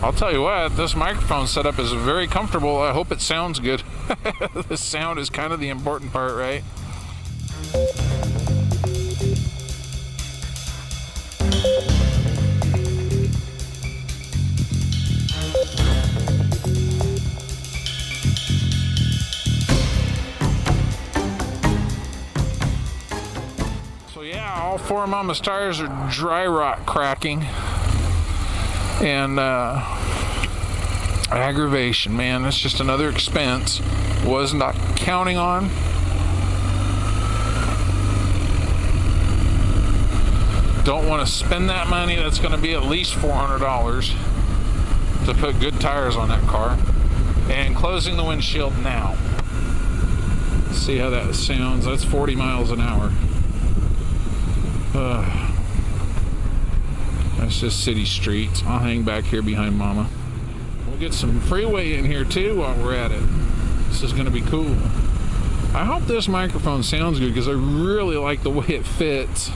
I'll tell you what, this microphone setup is very comfortable. I hope it sounds good. The sound is kind of the important part, right? So yeah, all four of Mama's tires are dry rot cracking. And aggravation, man, that's just another expense. Was not counting on. Don't want to spend that money. That's going to be at least $400 to put good tires on that car. And closing the windshield now. See how that sounds. That's 40 miles an hour. That's just city streets. I'll hang back here behind Mama. We'll get some freeway in here too while we're at it. This is going to be cool. I hope this microphone sounds good because I really like the way it fits.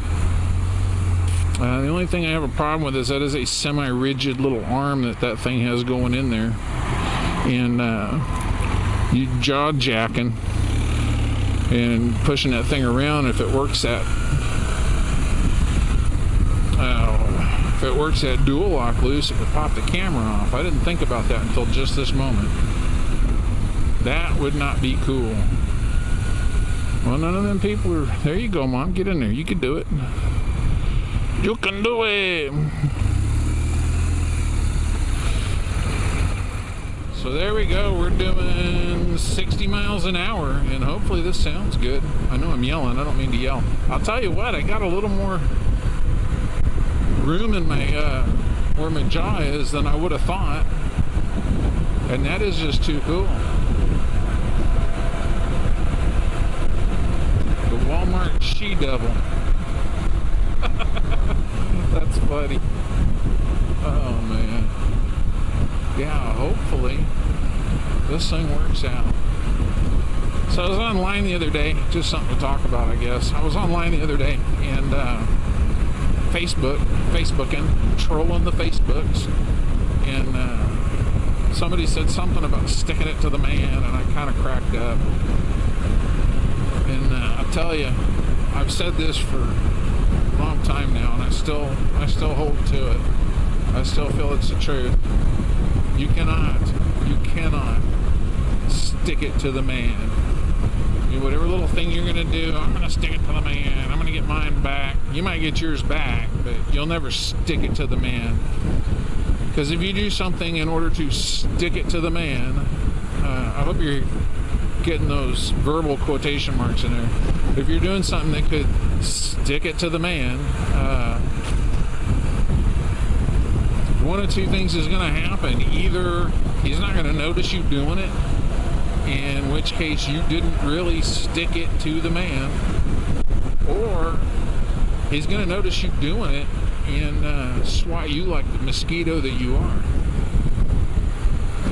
The only thing I have a problem with is that is a semi-rigid little arm that thing has going in there. And you jaw jacking and pushing that thing around, if it works that dual lock loose, it could pop the camera off. I didn't think about that until just this moment. That would not be cool. Well, none of them people are... There you go, Mom. Get in there. You can do it. You can do it. So there we go. We're doing 60 miles an hour, and hopefully this sounds good. I know I'm yelling. I don't mean to yell. I'll tell you what, I got a little more room in my where my jaw is than I would have thought, and that is just too cool. The Walmart she-devil. That's funny. Oh man. Yeah, hopefully this thing works out. So I was online the other day, just something to talk about, I guess. I was online the other day and Facebooking, trolling the Facebooks, and somebody said something about sticking it to the man, and I kind of cracked up. And I'll tell you, I've said this for a long time now, and I still hold to it. I still feel it's the truth. You cannot stick it to the man. Whatever little thing you're going to do, I'm going to stick it to the man. I'm going to get mine back. You might get yours back, but you'll never stick it to the man. Because if you do something in order to stick it to the man, I hope you're getting those verbal quotation marks in there. If you're doing something that could stick it to the man, one of two things is going to happen. Either he's not going to notice you doing it, in which case you didn't really stick it to the man, or he's going to notice you doing it and swat you like the mosquito that you are,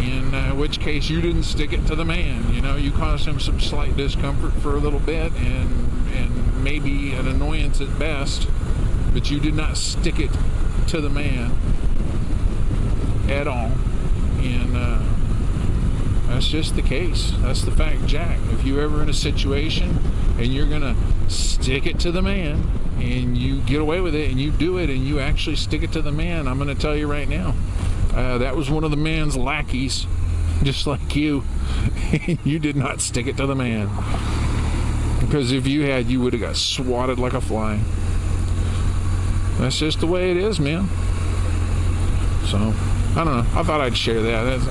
in which case you didn't stick it to the man. You know, you caused him some slight discomfort for a little bit and maybe an annoyance at best, but you did not stick it to the man at all. And that's just the case. That's the fact, Jack. If you're ever in a situation and you're gonna stick it to the man and you get away with it and you do it and you actually stick it to the man, I'm gonna tell you right now, that was one of the man's lackeys, just like you. You did not stick it to the man, because if you had, you would have got swatted like a fly. That's just the way it is, man. So I don't know, I thought I'd share that. That's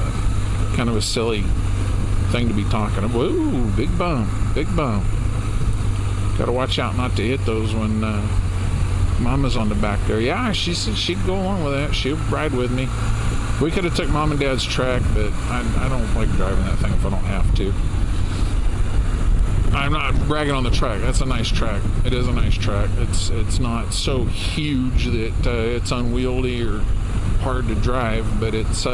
kind of a silly thing to be talking about. Whoa, big bump, big bump. Gotta watch out not to hit those when Mama's on the back there. Yeah, she said she'd go along with that. She'd ride with me. We could have took Mom and Dad's track, but I don't like driving that thing if I don't have to. I'm not bragging on the track. That's a nice track. It is a nice track. It's not so huge that it's unwieldy or hard to drive, but it's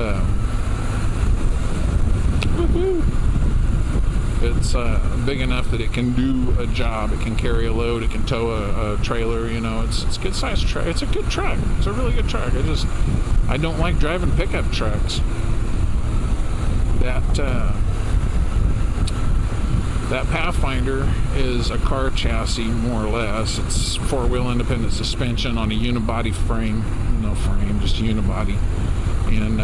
it's big enough that it can do a job. It can carry a load. It can tow a trailer. You know, it's a good sized track. It's a good track. It's a really good track. I I don't like driving pickup trucks. That Pathfinder is a car chassis, more or less. It's four-wheel independent suspension on a unibody frame. No frame, just unibody. And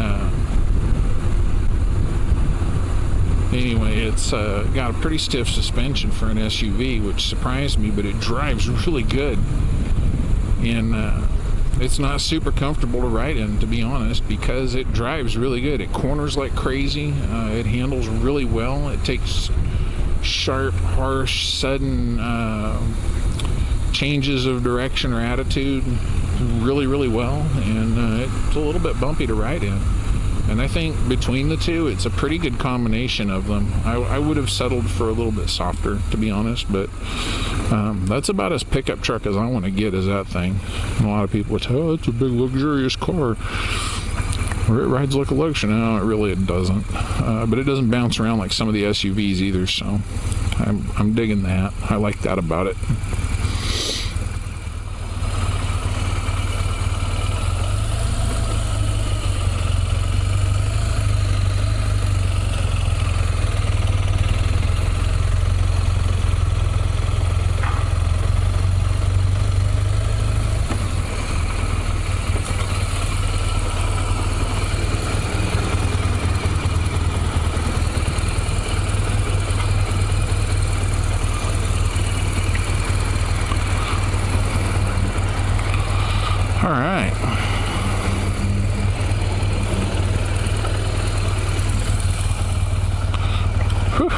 anyway, it's got a pretty stiff suspension for an SUV, which surprised me, but it drives really good. And it's not super comfortable to ride in, to be honest, because it drives really good. It corners like crazy. It handles really well. It takes sharp, harsh, sudden changes of direction or attitude really, really well. And it's a little bit bumpy to ride in. And I think between the two, it's a pretty good combination of them. I would have settled for a little bit softer, to be honest, but that's about as pickup truck as I want to get, is that thing. And a lot of people would say, oh, it's a big luxurious car. Or it rides like a luxury. No, it really doesn't. But it doesn't bounce around like some of the SUVs either, so I'm digging that. I like that about it. All right. Whew.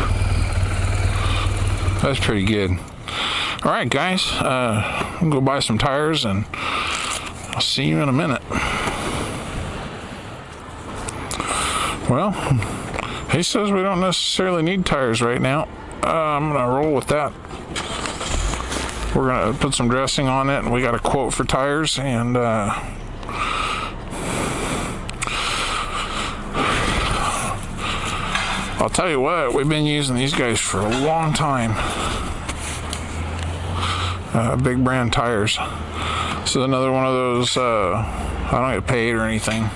That's pretty good. All right, guys. I'll go buy some tires, and I'll see you in a minute. Well, he says we don't necessarily need tires right now. I'm gonna roll with that. We're gonna put some dressing on it, and we got a quote for tires, and I'll tell you what, we've been using these guys for a long time. Big brand tires. This is another one of those, I don't get paid or anything.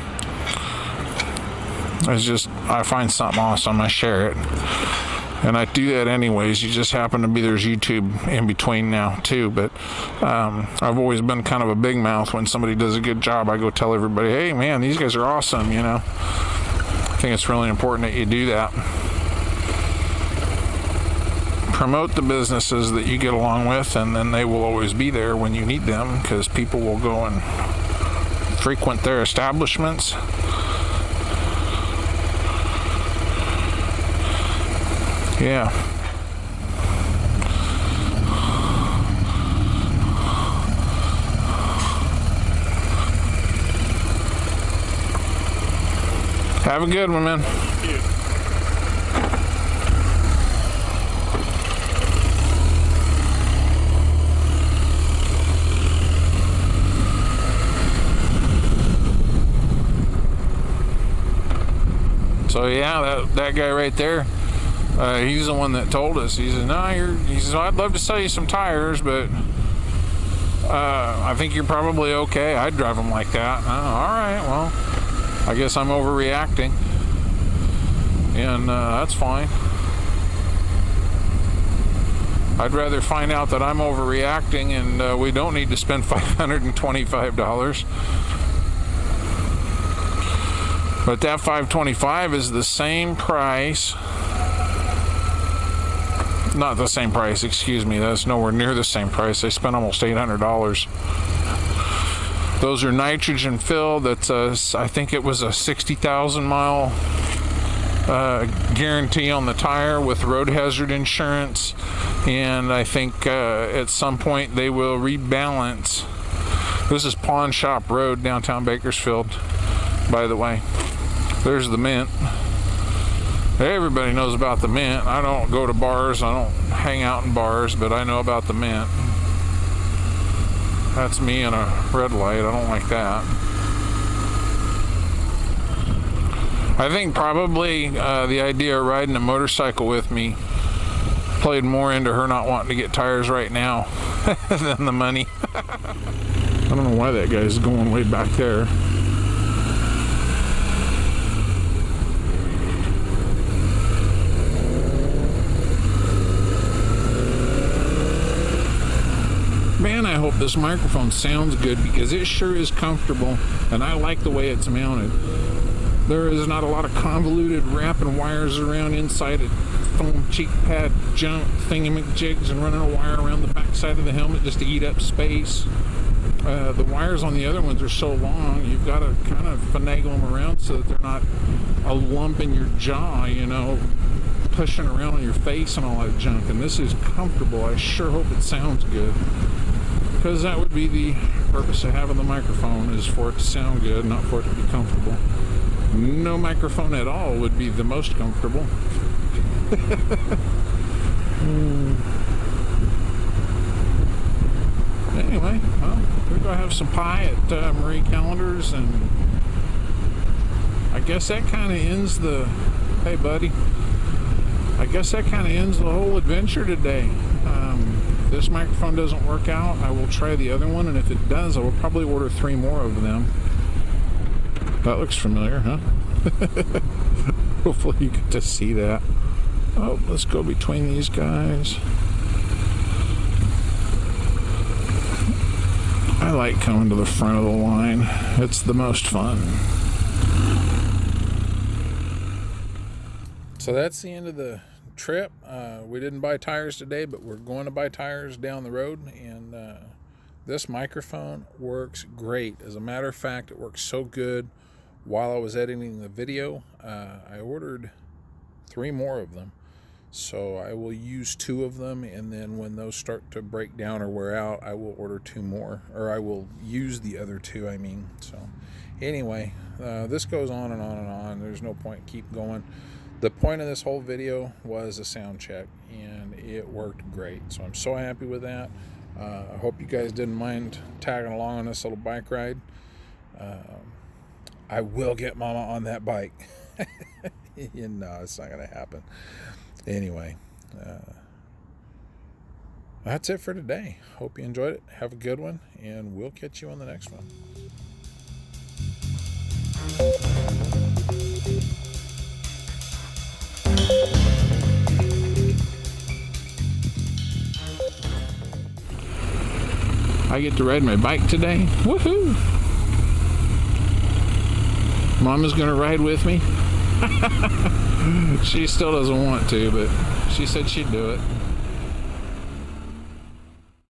It's just, I find something awesome, I share it. And I do that anyways. You just happen to be, there's YouTube in between now too, but I've always been kind of a big mouth. When somebody does a good job, I go tell everybody, hey man, these guys are awesome, you know. I think it's really important that you do that. Promote the businesses that you get along with, and then they will always be there when you need them, because people will go and frequent their establishments. Yeah. Have a good one, man. Thank you. So yeah, that guy right there. He's the one that told us. He said, no, he says, I'd love to sell you some tires, but I think you're probably okay. I'd drive them like that. All right, well, I guess I'm overreacting, and that's fine. I'd rather find out that I'm overreacting and we don't need to spend $525. But that $525 is the same price. Not the same price, excuse me. That's nowhere near the same price. They spent almost $800. Those are nitrogen filled. That's I think it was a 60,000 mile guarantee on the tire with road hazard insurance. And I think at some point they will rebalance. This is Pawn Shop Road, downtown Bakersfield, by the way. There's the Mint. Everybody knows about the Mint. I don't go to bars, I don't hang out in bars, but I know about the Mint. That's me in a red light. I don't like that. I think probably the idea of riding a motorcycle with me played more into her not wanting to get tires right now than the money. I don't know why that guy's going way back there. hope this microphone sounds good, because it sure is comfortable, and I like the way it's mounted. There is not a lot of convoluted wrapping wires around inside a foam cheek pad junk thingamajigs and running a wire around the back side of the helmet just to eat up space. The wires on the other ones are so long, you've got to kind of finagle them around so that they're not a lump in your jaw, you know, pushing around on your face and all that junk. And this is comfortable. I sure hope it sounds good, because that would be the purpose of having the microphone, is for it to sound good, not for it to be comfortable. No microphone at all would be the most comfortable. Anyway, well, we go have some pie at Marie Callender's, and I guess that kind of ends the, hey buddy, I guess that kind of ends the whole adventure today. If this microphone doesn't work out, I will try the other one, and if it does, I will probably order 3 more of them. That looks familiar, huh? Hopefully you get to see that. Oh, let's go between these guys. I like coming to the front of the line. It's the most fun. So that's the end of the trip. We didn't buy tires today, but we're going to buy tires down the road, and this microphone works great. As a matter of fact, it works so good. While I was editing the video, I ordered 3 more of them. So I will use 2 of them, and then when those start to break down or wear out, I will order 2 more, or I will use the other 2, I mean. So anyway, this goes on and on and on. There's no point keep going. The point of this whole video was a sound check, and it worked great. So I'm so happy with that. I hope you guys didn't mind tagging along on this little bike ride. I will get Mama on that bike. No, it's not going to happen. Anyway, that's it for today. Hope you enjoyed it. Have a good one, and we'll catch you on the next one. I get to ride my bike today. Woohoo! Mama's gonna ride with me. She still doesn't want to, but she said she'd do it.